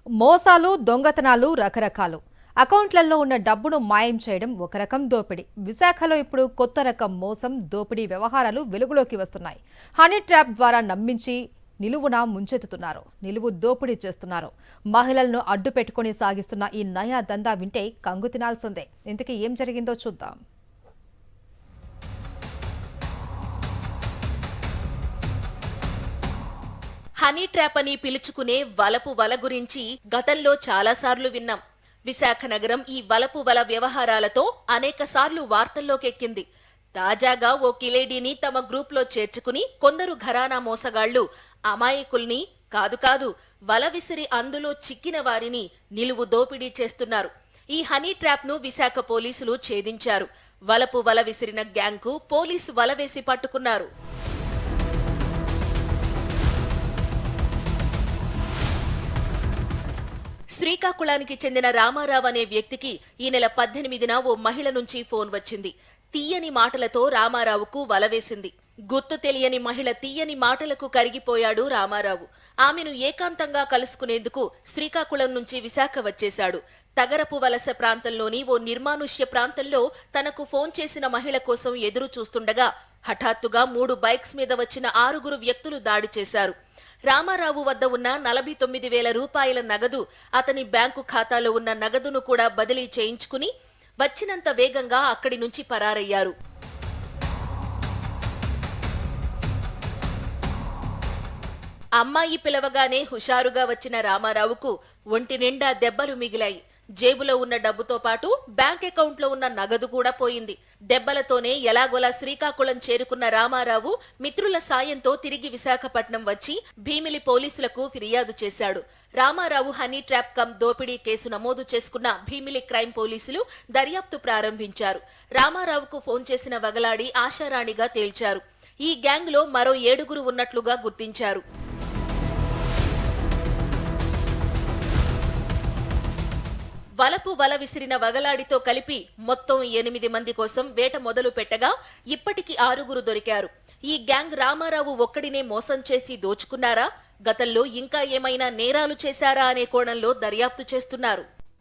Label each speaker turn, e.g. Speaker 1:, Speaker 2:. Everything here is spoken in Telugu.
Speaker 1: మోసాలు దొంగతనాలు రకరకాలు. అకౌంట్లలో ఉన్న డబ్బును మాయం చేయడం ఒక రకం దోపిడీ. విశాఖలో ఇప్పుడు కొత్త రకం మోసం దోపిడీ వ్యవహారాలు వెలుగులోకి వస్తున్నాయి. హనీ ట్రాప్ ద్వారా నమ్మించి నిలువున ముంచెత్తుతున్నారు. నిలువు దోపిడీ చేస్తున్నారు. మహిళలను అడ్డు పెట్టుకుని సాగిస్తున్న ఈ నయా దందా వింటే కంగు తినాల్సిందే. ఇంతకీ ఏం జరిగిందో చూద్దాం.
Speaker 2: హనీ ట్రాప్ అని పిలుచుకునే వలపు వల గురించి గతంలో చాలాసార్లు విన్నాం. విశాఖ నగరం ఈ వలపు వల వ్యవహారాలతో అనేకసార్లు వార్తల్లోకెక్కింది. తాజాగా ఓ కిలేడీని తమ గ్రూప్లో చేర్చుకుని కొందరు ఘరానా మోసగాళ్లు అమాయకుల్ని కాదు వల విసిరి అందులో చిక్కిన వారిని నిలువు దోపిడీ చేస్తున్నారు. ఈ హనీ ట్రాప్ ను విశాఖ పోలీసులు ఛేదించారు. వలపు వల విసిరిన గ్యాంగ్ కు పోలీసు వల వేసి పట్టుకున్నారు. శ్రీకాకుళానికి చెందిన రామారావు అనే వ్యక్తికి ఈ నెల 18న ఓ మహిళ నుంచి ఫోన్ వచ్చింది. తీయని మాటలతో రామారావుకు వలవేసింది. గుర్తు తెలియని మహిళ తీయని మాటలకు కరిగిపోయాడు రామారావు. ఆమెను ఏకాంతంగా కలుసుకునేందుకు శ్రీకాకుళం నుంచి విశాఖ వచ్చేశాడు. తగరపు వలస ప్రాంతంలోని ఓ నిర్మానుష్య ప్రాంతంలో తనకు ఫోన్ చేసిన మహిళ కోసం ఎదురు చూస్తుండగా హఠాత్తుగా 3 బైక్స్ మీద వచ్చిన 6 వ్యక్తులు దాడి చేశారు. రామారావు వద్ద ఉన్న 49,000 రూపాయల నగదు, అతని బ్యాంకు ఖాతాలో ఉన్న నగదును కూడా బదిలీ చేయించుకుని వచ్చినంత వేగంగా అక్కడి నుంచి పరారయ్యారు. అమ్మాయి పిలవగానే హుషారుగా వచ్చిన రామారావుకు ఒంటి నిండా దెబ్బలు మిగిలాయి. జేబులో ఉన్న డబ్బుతో పాటు బ్యాంక్ అకౌంట్లో ఉన్న నగదు కూడా పోయింది. దెబ్బలతోనే ఎలాగోలా శ్రీకాకుళం చేరుకున్న రామారావు మిత్రుల సాయంతో తిరిగి విశాఖపట్నం వచ్చి భీమిలి పోలీసులకు ఫిర్యాదు చేశాడు. రామారావు హనీ ట్రాప్ కమ్ దోపిడీ కేసు నమోదు చేసుకున్న భీమిలి క్రైమ్ పోలీసులు దర్యాప్తు ప్రారంభించారు. రామారావుకు ఫోన్ చేసిన వగలాడి ఆశారాణిగా తేల్చారు. ఈ గ్యాంగ్ లో మరో 7 ఉన్నట్లుగా గుర్తించారు. వలపు వల విసిరిన వగలాడితో కలిపి మొత్తం 8 మంది కోసం వేట మొదలు పెట్టగా ఇప్పటికి 6 దొరికారు. ఈ గ్యాంగ్ రామారావు ఒక్కడినే మోసం చేసి దోచుకున్నారా, గతంలో ఇంకా ఏమైనా నేరాలు చేశారా అనే కోణంలో దర్యాప్తు చేస్తున్నారు.